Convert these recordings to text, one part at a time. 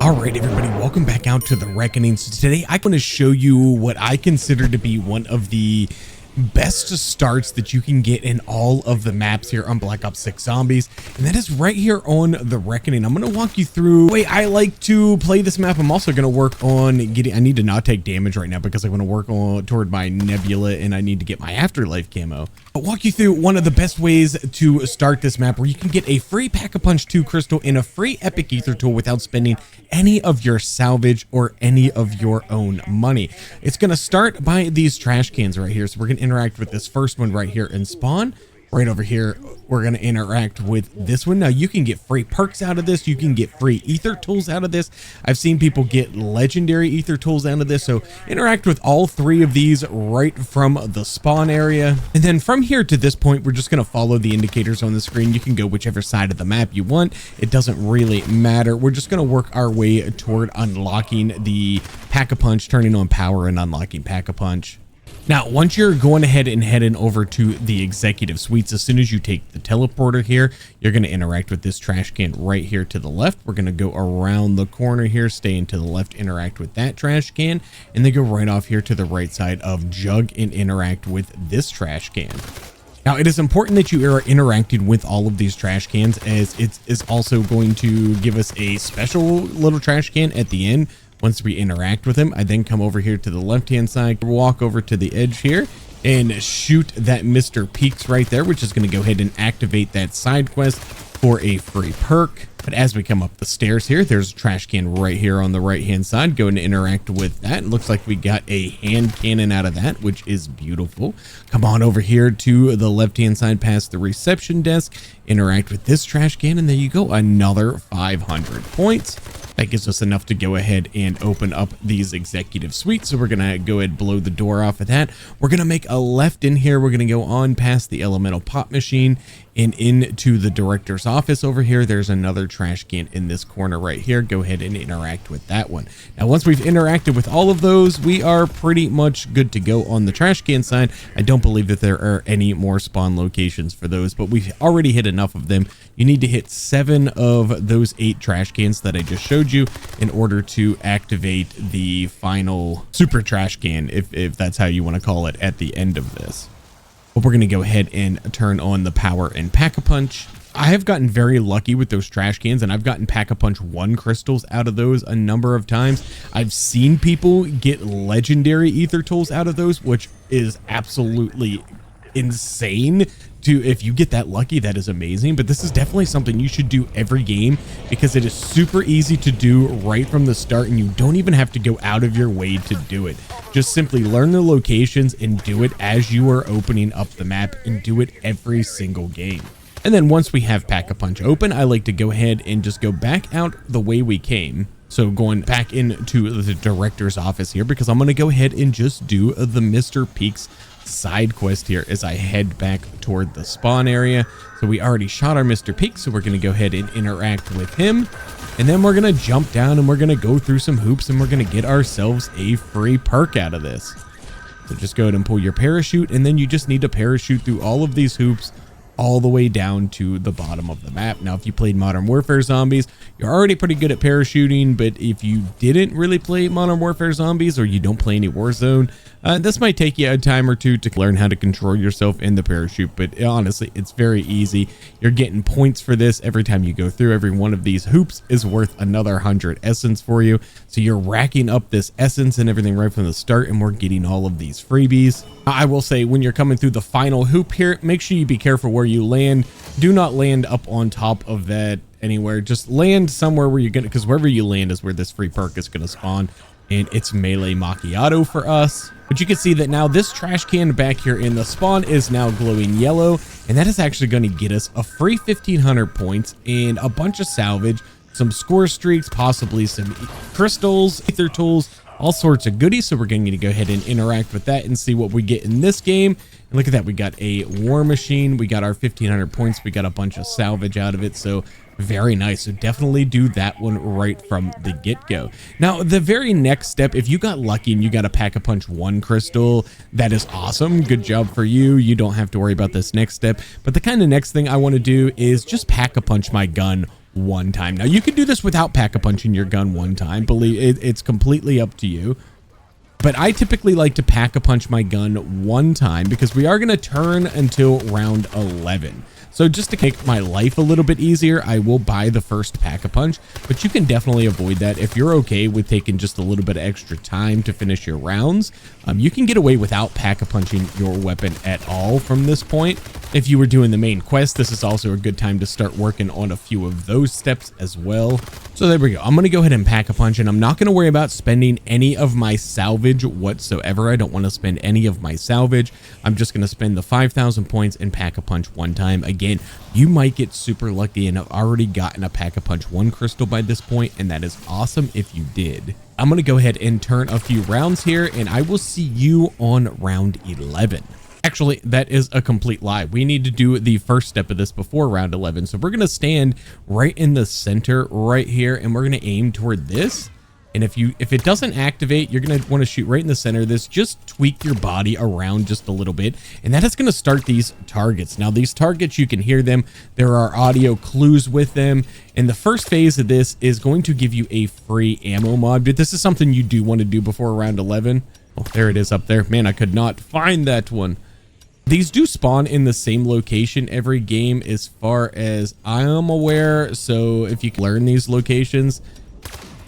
All right, everybody, welcome back out to the Reckoning. So today I'm going to show you what I consider to be one of the best starts that you can get in all of the maps here on Black Ops 6 Zombies, and that is right here on the Reckoning. I'm going to walk you through the way I like to play this map. I'm also going to work on getting, I need to not take damage right now because I want to work on toward my Nebula and I need to get my Afterlife camo. I'll walk you through one of the best ways to start this map where you can get a free Pack-a-Punch 2 crystal and a free epic ether tool without spending any of your salvage or any of your own money. It's going to start by these trash cans right here. So we're going to interact with this first one right here in spawn. Right over here, we're going to interact with this one. Now, you can get free perks out of this. You can get free ether tools out of this. I've seen people get legendary ether tools out of this. So interact with all three of these right from the spawn area. And then from here to this point, we're just going to follow the indicators on the screen. You can go whichever side of the map you want. It doesn't really matter. We're just going to work our way toward unlocking the Pack-a-Punch, turning on power and unlocking Pack-a-Punch. Now, once you're going ahead and heading over to the executive suites, as soon as you take the teleporter here, you're going to interact with this trash can right here to the left. We're going to go around the corner here, staying to the left, interact with that trash can, and then go right off here to the right side of Jug and interact with this trash can. Now, it is important that you are interacting with all of these trash cans, as it is also going to give us a special little trash can at the end. Once we interact with him, I then come over here to the left-hand side, walk over to the edge here, and shoot that Mr. Peaks right there, which is going to go ahead and activate that side quest for a free perk. But as we come up the stairs here, there's a trash can right here on the right-hand side. Go and interact with that. It looks like we got a hand cannon out of that, which is beautiful. Come on over here to the left-hand side past the reception desk. Interact with this trash can, and there you go. Another 500 points. That gives us enough to go ahead and open up these executive suites. So we're going to go ahead and blow the door off of that. We're going to make a left in here. We're going to go on past the elemental pop machine and into the director's office over here. There's another trash can in this corner right here. Go ahead and interact with that one. Now, once we've interacted with all of those, we are pretty much good to go on the trash can side. I don't believe that there are any more spawn locations for those, but we've already hit enough of them. You need to hit 7 of those 8 trash cans that I just showed you in order to activate the final super trash can, if that's how you want to call it, at the end of this. But we're going to go ahead and turn on the power and Pack-a-Punch. I have gotten very lucky with those trash cans, and I've gotten Pack-a-Punch 1 crystals out of those a number of times. I've seen people get legendary ether tools out of those, which is absolutely insane. If you get that lucky, that is amazing. But this is definitely something you should do every game, because it is super easy to do right from the start, and you don't even have to go out of your way to do it. Just simply learn the locations and do it as you are opening up the map, and do it every single game. And then once we have Pack-a-Punch open, I like to go ahead and just go back out the way we came. So going back into the director's office here, because I'm going to go ahead and just do the Mr. Peaks side quest here as I head back toward the spawn area. So we already shot our Mr. Peaks, so we're going to go ahead and interact with him. And then we're going to jump down and we're going to go through some hoops and we're going to get ourselves a free perk out of this. So just go ahead and pull your parachute, and then you just need to parachute through all of these hoops all the way down to the bottom of the map. Now, if you played Modern Warfare Zombies, you're already pretty good at parachuting, but if you didn't really play Modern Warfare Zombies, or you don't play any Warzone, this might take you a time or two to learn how to control yourself in the parachute, but honestly, it's very easy. You're getting points for this every time you go through. Every one of these hoops is worth another 100 essence for you, so you're racking up this essence and everything right from the start, and we're getting all of these freebies. I will say, when you're coming through the final hoop here, make sure you be careful where you land. Do not land up on top of that anywhere. Just land somewhere where you're gonna, because wherever you land is where this free perk is gonna spawn, and it's melee macchiato for us. But you can see that now this trash can back here in the spawn is now glowing yellow, and that is actually going to get us a free 1,500 points and a bunch of salvage, some score streaks, possibly some crystals, ether tools, all sorts of goodies. So we're going to go ahead and interact with that and see what we get in this game. And look at that, we got a war machine, we got our 1,500 points, we got a bunch of salvage out of it. So very nice. So definitely do that one right from the get-go. Now, the very next step, if you got lucky and you got a Pack-a-Punch 1 crystal, that is awesome. Good job for you. You don't have to worry about this next step. But the kind of next thing I want to do is just Pack-a-Punch my gun one time. Now you can do this without pack-a-punching your gun one time. It's completely up to you. But I typically like to pack-a-punch my gun one time because we are going to turn until round 11. So just to make my life a little bit easier, I will buy the first pack-a-punch, but you can definitely avoid that. If you're okay with taking just a little bit of extra time to finish your rounds, you can get away without pack-a-punching your weapon at all from this point. If you were doing the main quest, this is also a good time to start working on a few of those steps as well. So there we go. I'm going to go ahead and pack-a-punch, and I'm not going to worry about spending any of my salvage whatsoever. I don't want to spend any of my salvage. I'm just going to spend the 5,000 points and pack-a-punch one time. Again, you might get super lucky and have already gotten a pack-a-punch 1 crystal by this point, and that is awesome if you did. I'm going to go ahead and turn a few rounds here, and I will see you on round 11. Actually, that is a complete lie. We need to do the first step of this before round 11. So we're going to stand right in the center right here, and we're going to aim toward this. And if it doesn't activate, you're going to want to shoot right in the center of this. Just tweak your body around just a little bit, and that is going to start these targets. Now, these targets, you can hear them. There are audio clues with them. And the first phase of this is going to give you a free ammo mod. But this is something you do want to do before round 11. Oh, there it is up there. Man, I could not find that one. These do spawn in the same location every game as far as I am aware. So if you can learn these locations,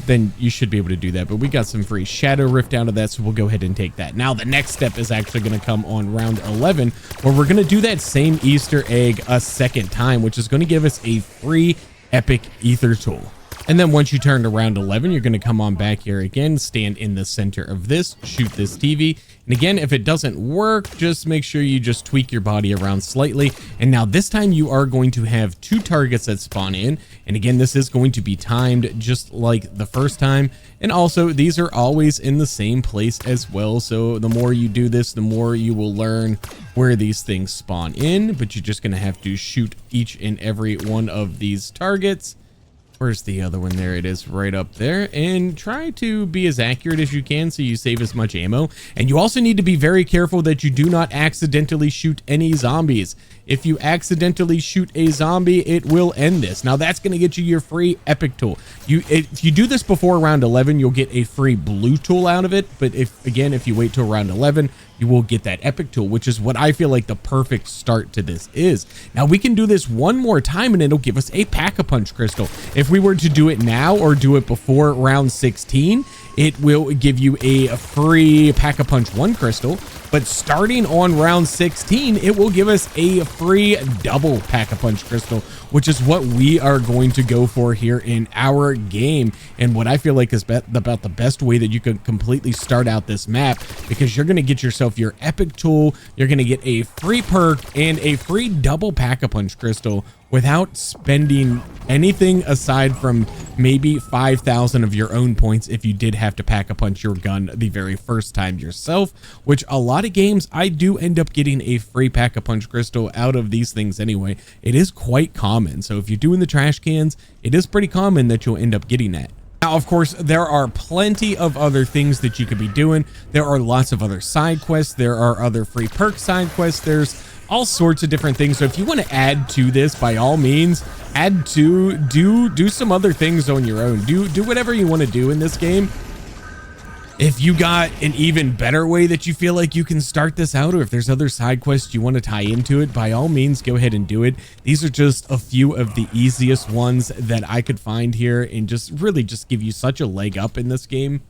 then you should be able to do that. But we got some free Shadow Rift out of that, so we'll go ahead and take that. Now, the next step is actually going to come on round 11, where we're going to do that same Easter egg a second time, which is going to give us a free epic ether tool. And then once you turn to round 11, you're going to come on back here again, stand in the center of this, shoot this TV. And again, if it doesn't work, just make sure you just tweak your body around slightly. And now this time you are going to have 2 targets that spawn in. And again, this is going to be timed just like the first time. And also, these are always in the same place as well. So the more you do this, the more you will learn where these things spawn in. But you're just going to have to shoot each and every one of these targets. Where's the other one? There it is, right up there. And try to be as accurate as you can so you save as much ammo. And you also need to be very careful that you do not accidentally shoot any zombies. If you accidentally shoot a zombie, it will end this. Now, that's going to get you your free epic tool. If you do this before round 11, you'll get a free blue tool out of it. But if you wait till round 11, you will get that epic tool, which is what I feel like the perfect start to this is. Now, we can do this one more time, and it'll give us a pack-a-punch crystal. If we were to do it now or do it before round 16, it will give you a free pack-a-punch 1 crystal. But starting on round 16, it will give us a free double pack-a-punch crystal, which is what we are going to go for here in our game. And what I feel like is about the best way that you can completely start out this map, because you're going to get yourself your epic tool, you're going to get a free perk and a free double pack-a-punch crystal without spending anything aside from maybe 5,000 of your own points if you did have to pack-a-punch your gun the very first time yourself, which a lot of games I do end up getting a free pack-a-punch crystal out of these things anyway. It is quite common. So if you're doing the trash cans, it is pretty common that you'll end up getting that. Now, of course, there are plenty of other things that you could be doing. There are lots of other side quests. There are other free perk side quests. There's all sorts of different things. So if you want to add to this, by all means, do some other things on your own. Do whatever you want to do in this game. If you got an even better way that you feel like you can start this out, or if there's other side quests you want to tie into it, by all means, go ahead and do it. These are just a few of the easiest ones that I could find here, and just really just give you such a leg up in this game.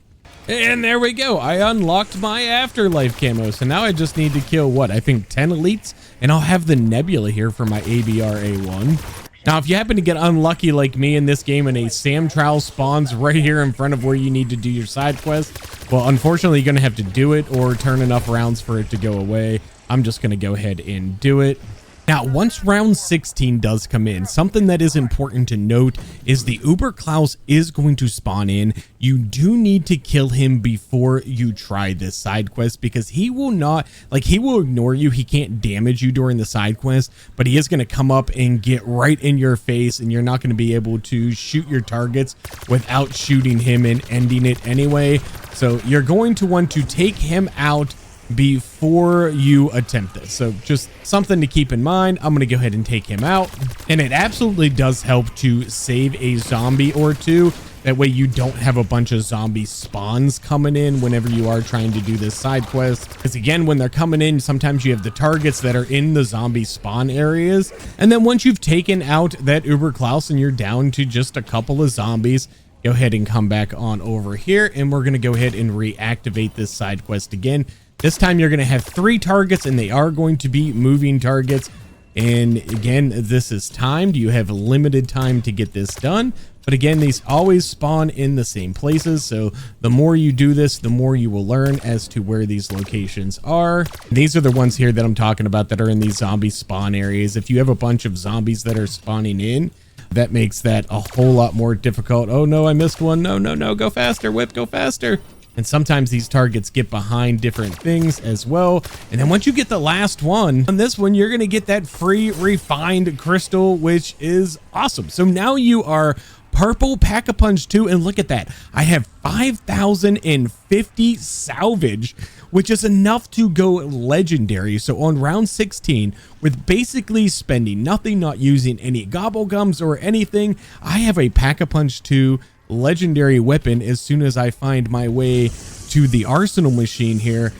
And there we go. I unlocked my afterlife camo. So now I just need to kill, what, I think 10 elites, and I'll have the nebula here for my ABRA1. Now, if you happen to get unlucky like me in this game and a Sam Trowel spawns right here in front of where you need to do your side quest, well, unfortunately, you're going to have to do it or turn enough rounds for it to go away. I'm just going to go ahead and do it. Now, once round 16 does come in, something that is important to note is the Uber Klaus is going to spawn in. You do need to kill him before you try this side quest, because he will not, he will ignore you. He can't damage you during the side quest, but he is going to come up and get right in your face, and you're not going to be able to shoot your targets without shooting him and ending it anyway. So you're going to want to take him out before you attempt this. So just something to keep in mind. I'm going to go ahead and take him out, and it absolutely does help to save a zombie or two. That way you don't have a bunch of zombie spawns coming in whenever you are trying to do this side quest. Because again, when they're coming in, sometimes you have the targets that are in the zombie spawn areas. And then once you've taken out that Uber Klaus and you're down to just a couple of zombies, go ahead and come back on over here, and we're going to go ahead and reactivate this side quest again. This time you're going to have 3 targets, and they are going to be moving targets. And again, this is timed. You have limited time to get this done. But again, these always spawn in the same places. So the more you do this, the more you will learn as to where these locations are. These are the ones here that I'm talking about that are in these zombie spawn areas. If you have a bunch of zombies that are spawning in, that makes that a whole lot more difficult. Oh no, I missed one. No, no, no, go faster, Whip, go faster. And sometimes these targets get behind different things as well. And then once you get the last one, on this one, you're going to get that free refined crystal, which is awesome. So now you are purple Pack-a-Punch 2, and look at that. I have 5,050 salvage, which is enough to go legendary. So on round 16, with basically spending nothing, not using any gobble gums or anything, I have a Pack-a-Punch 2 legendary weapon as soon as I find my way to the arsenal machine here.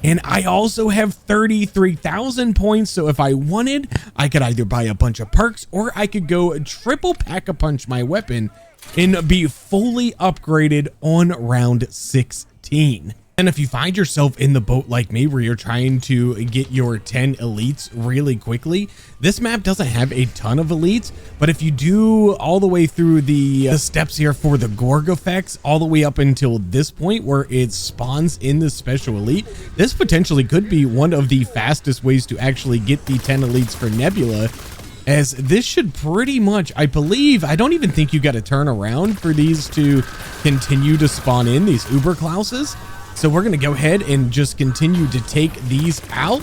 And I also have 33,000 points. So if I wanted, I could either buy a bunch of perks, or I could go triple Pack-a-Punch my weapon and be fully upgraded on round 16. And if you find yourself in the boat like me, where you're trying to get your 10 elites really quickly, this map doesn't have a ton of elites, but if you do all the way through the steps here for the Gorg effects, all the way up until this point where it spawns in the special elite, this potentially could be one of the fastest ways to actually get the 10 elites for Nebula, as this should pretty much, I believe, I don't even think you got to turn around for these to continue to spawn in, these Uber Klauses. So we're going to go ahead and just continue to take these out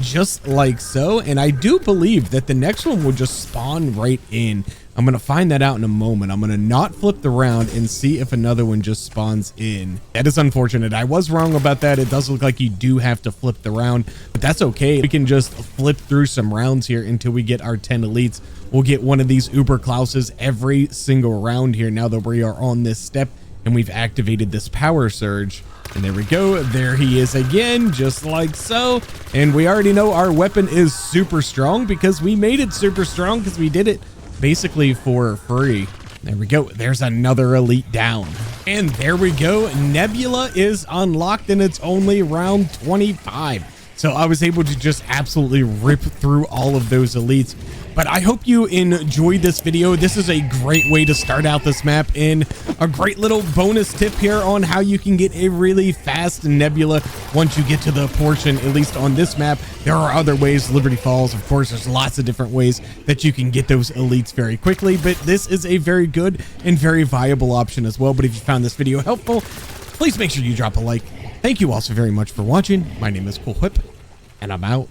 just like so. And I do believe that the next one will just spawn right in. I'm going to find that out in a moment. I'm going to not flip the round and see if another one just spawns in. That is unfortunate. I was wrong about that. It does look like you do have to flip the round, but that's okay. We can just flip through some rounds here until we get our 10 elites. We'll get one of these Uber Klauses every single round here now that we are on this step and we've activated this power surge. And there we go. There he is again, just like so. And we already know our weapon is super strong because we made it super strong because we did it basically for free. There we go. There's another elite down. And there we go. Nebula is unlocked, and it's only round 25. So I was able to just absolutely rip through all of those elites. But I hope you enjoyed this video. This is a great way to start out this map, and a great little bonus tip here on how you can get a really fast Nebula once you get to the portion, at least on this map. There are other ways, Liberty Falls, of course, there's lots of different ways that you can get those elites very quickly, but this is a very good and very viable option as well. But if you found this video helpful, please make sure you drop a like. Thank you all so very much for watching. My name is Cool Whip, and I'm out.